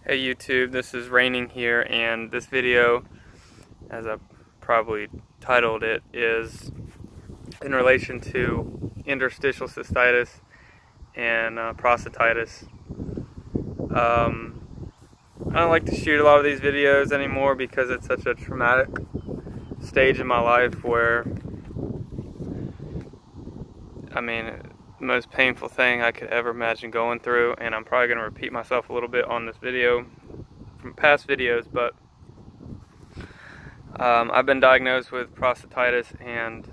Hey YouTube, this is Raining here, and this video, as I probably titled it, is in relation to interstitial cystitis and prostatitis. I don't like to shoot a lot of these videos anymore because it's such a traumatic stage in my life where, the most painful thing I could ever imagine going through, and I'm probably going to repeat myself a little bit on this video from past videos, but I've been diagnosed with prostatitis and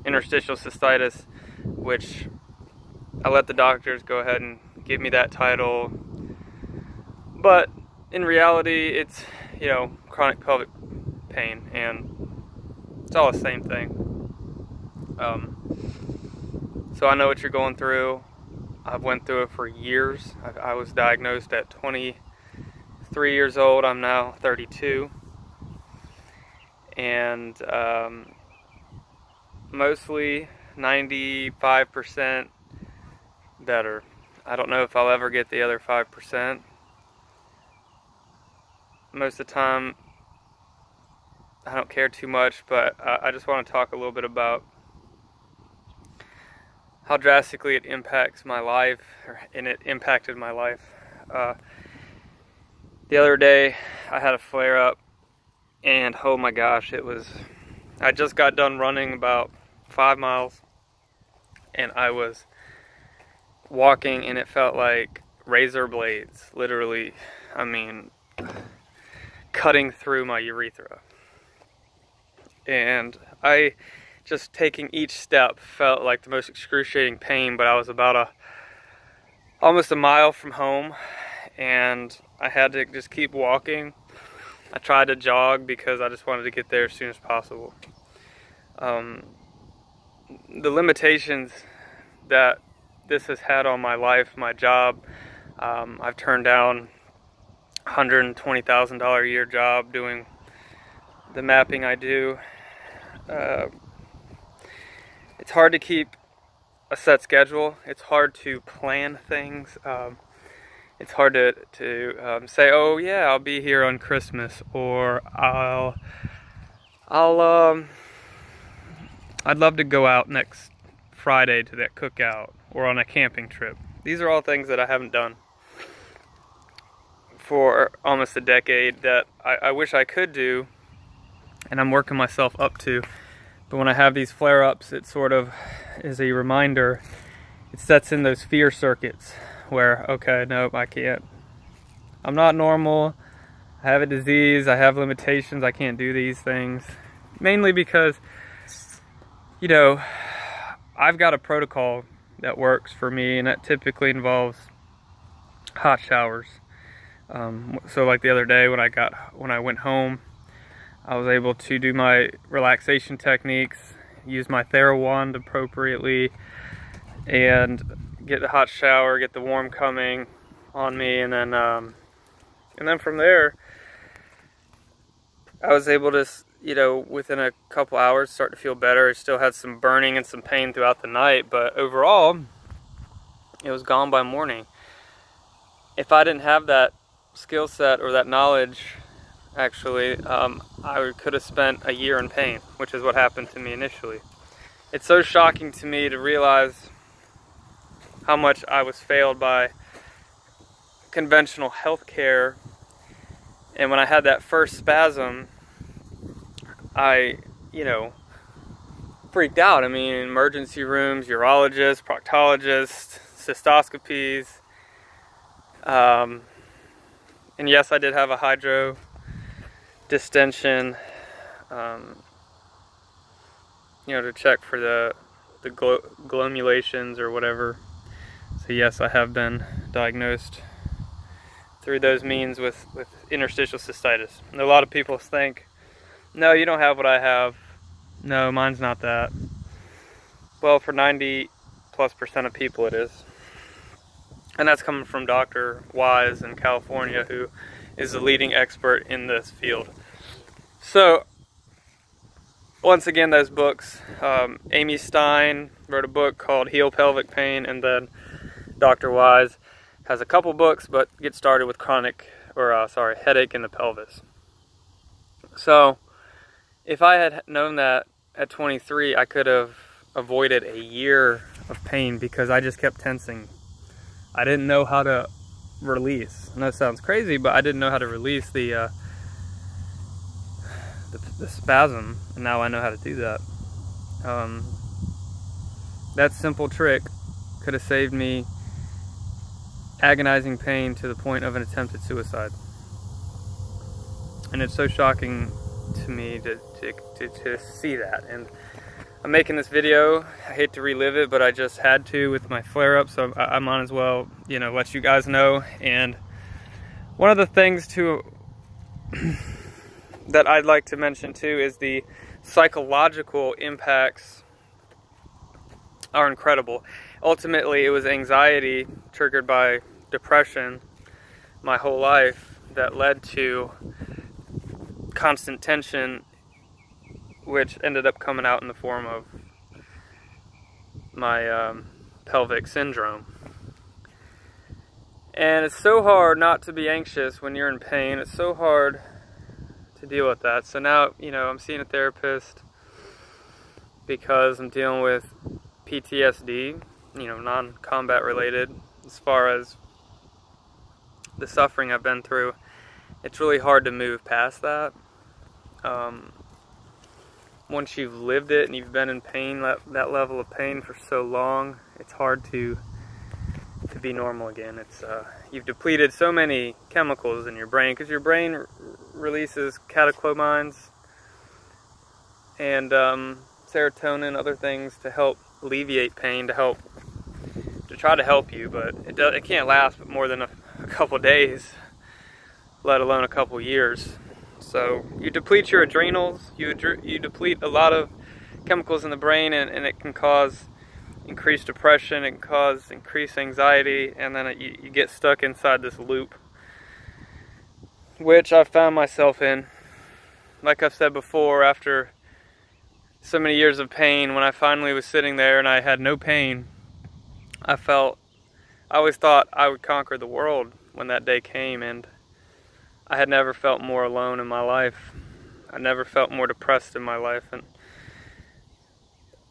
interstitial cystitis, which I let the doctors go ahead and give me that title, but in reality it's, chronic pelvic pain, and it's all the same thing. So I know what you're going through. I've went through it for years. I was diagnosed at 23 years old. I'm now 32. And mostly 95% better. I don't know if I'll ever get the other 5%. Most of the time, I don't care too much, but I just want to talk a little bit about how drastically it impacts my life, and it impacted my life. The other day, I had a flare-up, and oh my gosh, I just got done running about 5 miles, and I was walking, and it felt like razor blades, literally, cutting through my urethra. And just taking each step felt like the most excruciating pain, but I was about almost a mile from home, and I had to just keep walking. I tried to jog because I just wanted to get there as soon as possible. The limitations that this has had on my life, my job, I've turned down $120,000 a year job doing the mapping I do. It's hard to keep a set schedule. It's hard to plan things. It's hard to say, oh yeah, I'll be here on Christmas, or I'd love to go out next Friday to that cookout, or on a camping trip. These are all things that I haven't done for almost a decade that I wish I could do, and I'm working myself up to. But when I have these flare-ups, it sort of is a reminder. It sets in those fear circuits where, okay, nope, I can't. I'm not normal. I have a disease. I have limitations. I can't do these things. Mainly because, I've got a protocol that works for me, and that typically involves hot showers. So like the other day when I went home, I was able to do my relaxation techniques, use my TheraWand appropriately, and get the hot shower, get the warm coming on me, and then from there, I was able to, within a couple hours, start to feel better. I still had some burning and some pain throughout the night, but overall, it was gone by morning. If I didn't have that skill set or that knowledge, actually, I could have spent a year in pain, which is what happened to me initially. It's so shocking to me to realize how much I was failed by conventional health care. And when I had that first spasm, I, freaked out. Emergency rooms, urologists, proctologists, cystoscopies. And yes, I did have a hydro distension, to check for the glomulations or whatever. So yes, I have been diagnosed through those means with interstitial cystitis. And a lot of people think, no, you don't have what I have. No, mine's not that. Well, for 90+% of people it is. And that's coming from Dr. Wise in California, who is the leading expert in this field. So, once again, those books, Amy Stein wrote a book called Heal Pelvic Pain, and then Dr. Wise. has a couple books, but Get Started with Headache in the Pelvis. So if I had known that at 23, I could have avoided a year of pain because I just kept tensing. I didn't know how to release. And that sounds crazy, but I didn't know how to release the spasm, and now I know how to do that. That simple trick could have saved me agonizing pain to the point of an attempted suicide. And it's so shocking to me to see that. And I'm making this video. I hate to relive it, but I just had to with my flare-up, so I might as well, you know, let you guys know. And one of the things that I'd like to mention too is the psychological impacts are incredible. Ultimately, it was anxiety triggered by depression my whole life that led to constant tension, which ended up coming out in the form of my pelvic syndrome. And it's so hard not to be anxious when you're in pain. It's so hard to deal with that. So now, you know, I'm seeing a therapist because I'm dealing with PTSD, you know, non-combat related. As far as the suffering I've been through, it's really hard to move past that. Once you've lived it and you've been in pain, that level of pain for so long, it's hard to be normal again. It's you've depleted so many chemicals in your brain, because your brain releases catecholamines and serotonin, other things to help alleviate pain, to try to help you, but it can't last more than a couple days, let alone a couple years. So you deplete your adrenals, you deplete a lot of chemicals in the brain, and it can cause increased depression, it can cause increased anxiety, and then you get stuck inside this loop, which I found myself in. Like I've said before, after so many years of pain, when I finally was sitting there and I had no pain, I always thought I would conquer the world when that day came, and I had never felt more alone in my life. I never felt more depressed in my life. And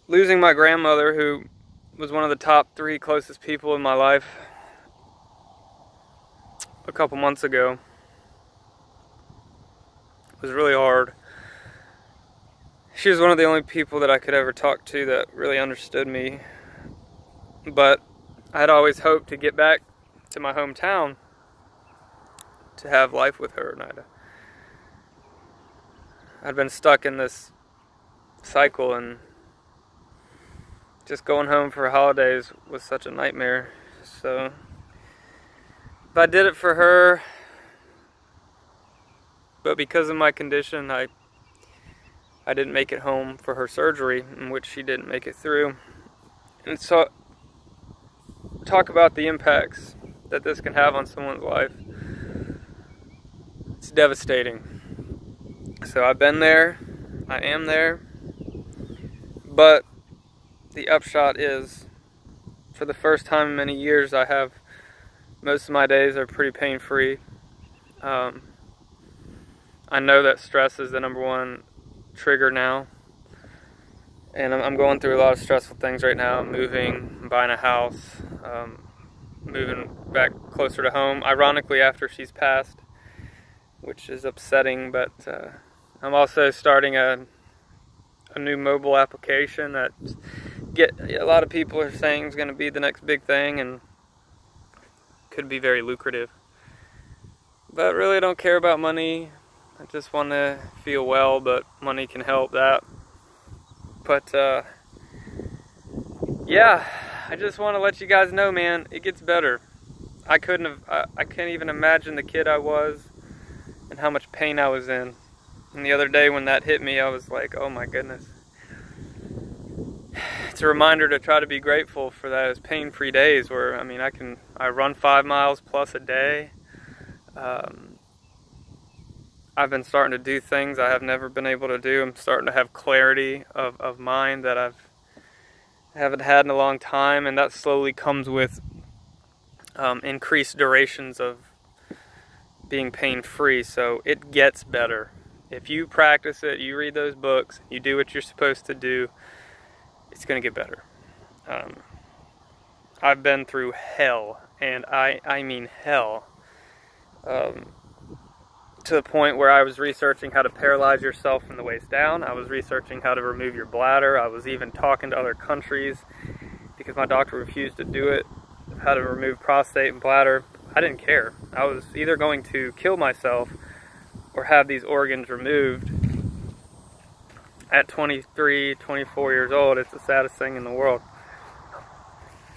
losing my grandmother, who was one of the top 3 closest people in my life, a couple months ago, was really hard. She was one of the only people that I could ever talk to that really understood me. But I had always hoped to get back to my hometown to have life with her, and I'd been stuck in this cycle, and just going home for holidays was such a nightmare. So if I did it for her, but because of my condition, I didn't make it home for her surgery, in which she didn't make it through. And so talk about the impacts that this can have on someone's life. It's devastating. So I've been there, I am there, but the upshot is, for the first time in many years, most of my days are pretty pain-free. I know that stress is the #1 trigger now, and I'm going through a lot of stressful things right now. I'm moving, I'm buying a house, moving back closer to home, ironically after she's passed, which is upsetting. But I'm also starting a new mobile application that a lot of people are saying is going to be the next big thing and could be very lucrative. But really, I don't care about money. I just want to feel well, but money can help that. But yeah, I just want to let you guys know, man, it gets better. I can't even imagine the kid I was and how much pain I was in. And the other day when that hit me, I was like, oh my goodness. It's a reminder to try to be grateful for those pain-free days where, I mean, I run 5 miles plus a day. I've been starting to do things I have never been able to do. I'm starting to have clarity of mind that I haven't had in a long time, and that slowly comes with increased durations of being pain-free, so it gets better. If you practice it, you read those books, you do what you're supposed to do, it's going to get better. I've been through hell, and I mean hell, to the point where I was researching how to paralyze yourself from the waist down. I was researching how to remove your bladder. I was even talking to other countries because my doctor refused to do it, how to remove prostate and bladder. I didn't care. I was either going to kill myself or have these organs removed. At 23, 24 years old, it's the saddest thing in the world.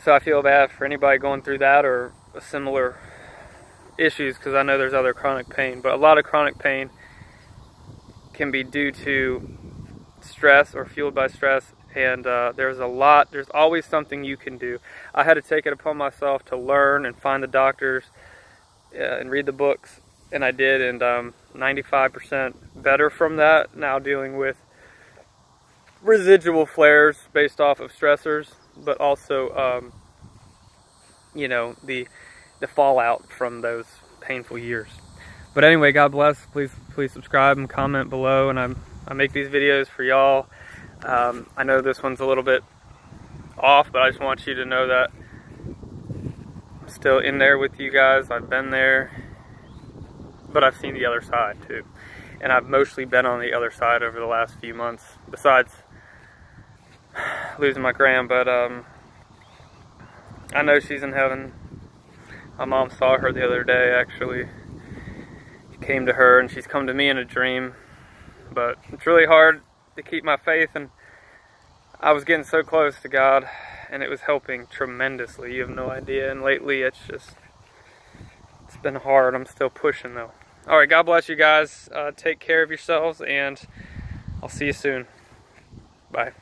So I feel bad for anybody going through that or similar issues, because I know there's other chronic pain, but a lot of chronic pain can be due to stress or fueled by stress, and there's always something you can do. I had to take it upon myself to learn and find the doctors and read the books, and I did, and 95% better from that, now dealing with residual flares based off of stressors, but also you know, the fallout from those painful years. But anyway, God bless. Please subscribe and comment below, and I make these videos for y'all. I know this one's a little bit off, but I just want you to know that I'm still in there with you guys. I've been there, but I've seen the other side too, and I've mostly been on the other side over the last few months, besides losing my gram. But I know she's in heaven. My mom saw her the other day, actually. She came to her, and she's come to me in a dream. But it's really hard to keep my faith, and I was getting so close to God, and it was helping tremendously. You have no idea. And lately, it's been hard. I'm still pushing, though. All right, God bless you guys. Take care of yourselves, and I'll see you soon. Bye.